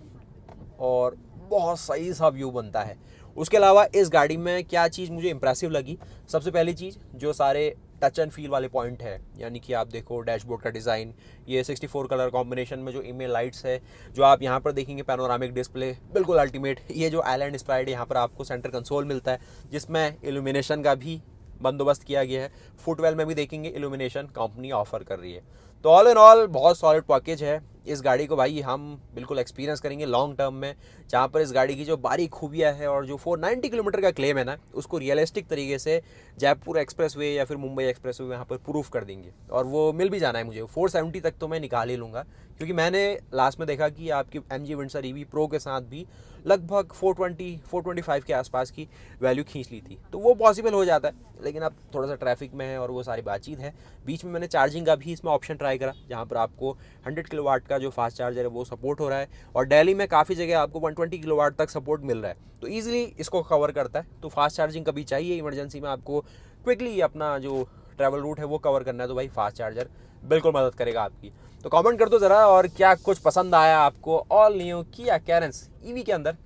और बहुत सही सा व्यू बनता है। उसके अलावा इस गाड़ी में क्या चीज़ मुझे इंप्रेसिव लगी, सबसे पहली चीज़ जो सारे टच एंड फील वाले पॉइंट है, यानी कि आप देखो डैशबोर्ड का डिज़ाइन, ये 64 कलर कॉम्बिनेशन में जो इमेज लाइट्स है, जो आप यहाँ पर देखेंगे पैनोरामिक डिस्प्ले बिल्कुल अल्टीमेट। ये जो आइलैंड इंस्पायर्ड यहाँ पर आपको सेंटर कंसोल मिलता है जिसमें इल्यूमिनेशन का भी बंदोबस्त किया गया है। फुटवेल में भी देखेंगे इल्यूमिनेशन कंपनी ऑफर कर रही है। तो ऑल इन ऑल बहुत सॉलिड पैकेज है। इस गाड़ी को भाई हम बिल्कुल एक्सपीरियंस करेंगे लॉन्ग टर्म में, जहाँ पर इस गाड़ी की जो बारीक खूबियाँ है और जो 490 किलोमीटर का क्लेम है ना उसको रियलिस्टिक तरीके से जयपुर एक्सप्रेसवे या फिर मुंबई एक्सप्रेसवे यहाँ पर प्रूफ कर देंगे, और वो मिल भी जाना है मुझे। 470 तक तो मैं निकाल ही लूँगा, क्योंकि मैंने लास्ट में देखा कि आपकी MG विंडसर EV प्रो के साथ भी लगभग 425 के आसपास की वैल्यू खींच ली थी, तो वो पॉसिबल हो जाता है। लेकिन अब थोड़ा सा ट्रैफिक में है और वो सारी बातचीत है। बीच में मैंने चार्जिंग का भी इसमें ऑप्शन ट्राई करा, जहाँ पर आपको 100 किलोवाट का जो फास्ट चार्जर है वो सपोर्ट हो रहा है, और दिल्ली में काफ़ी जगह आपको 120 किलोवाट तक सपोर्ट मिल रहा है, तो ईजिली इसको कवर करता है। तो फास्ट चार्जिंग कभी चाहिए इमरजेंसी में, आपको क्विकली अपना जो ट्रैवल रूट है वो कवर करना है, तो भाई फास्ट चार्जर बिल्कुल मदद करेगा आपकी। तो कमेंट कर दो ज़रा, और क्या कुछ पसंद आया आपको all new Kia Carens EV के अंदर,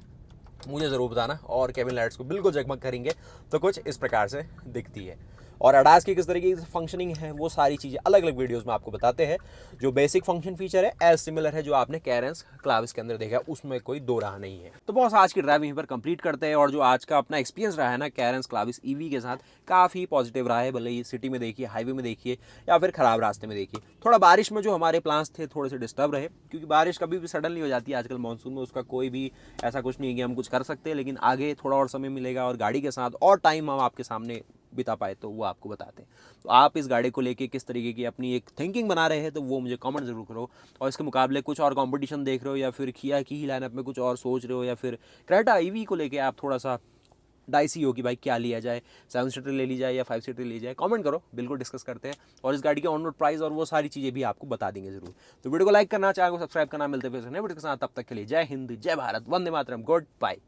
मुझे ज़रूर बताना। और केबिन लाइट्स को बिल्कुल जगमग करेंगे तो कुछ इस प्रकार से दिखती है, और अडास की किस तरीके की फंक्शनिंग है वो सारी चीज़ें अलग अलग वीडियोस में आपको बताते हैं। जो बेसिक फंक्शन फीचर है एज सिमिलर है जो आपने कैरेंस क्लाविस के अंदर देखा, उसमें कोई दो राह नहीं है। तो बॉस आज की ड्राइव यहीं पर कंप्लीट करते हैं, और जो आज का अपना एक्सपीरियंस रहा है ना कैरेंस क्लाविस EV के साथ, काफ़ी पॉजिटिव रहा है। भले ही सिटी में देखिए, हाईवे में देखिए, या फिर ख़राब रास्ते में देखिए। थोड़ा बारिश में जो हमारे प्लान्स थे थोड़े से डिस्टर्ब रहे, क्योंकि बारिश कभी भी सडनली हो जाती है आजकल मानसून में, उसका कोई भी ऐसा कुछ नहीं है कि हम कुछ कर सकते हैं। लेकिन आगे थोड़ा और समय मिलेगा और गाड़ी के साथ और टाइम हम आपके सामने बिता पाए तो वो आपको बताते हैं। तो आप इस गाड़ी को लेके किस तरीके की अपनी एक थिंकिंग बना रहे हैं तो वो मुझे कमेंट जरूर करो। और इसके मुकाबले कुछ और कंपटीशन देख रहे हो, या फिर किया की ही लाइनअप में कुछ और सोच रहे हो, या फिर क्रेटा EV को लेके आप थोड़ा सा डाइसी हो कि भाई क्या लिया जाए, 7 सीटर ले ली जाए या 5 सीटर ले जाए, कमेंट करो, बिल्कुल डिस्कस करते हैं। और इस गाड़ी के ऑन रोड प्राइस और वो सारी चीज़ें भी आपको बता देंगे जरूर। तो वीडियो को लाइक करना, चैनल को सब्सक्राइब करना। मिलते हैं फिर नए वीडियो के साथ, तब तक के लिए जय हिंद, जय भारत, वंदे मातरम, गुड बाय।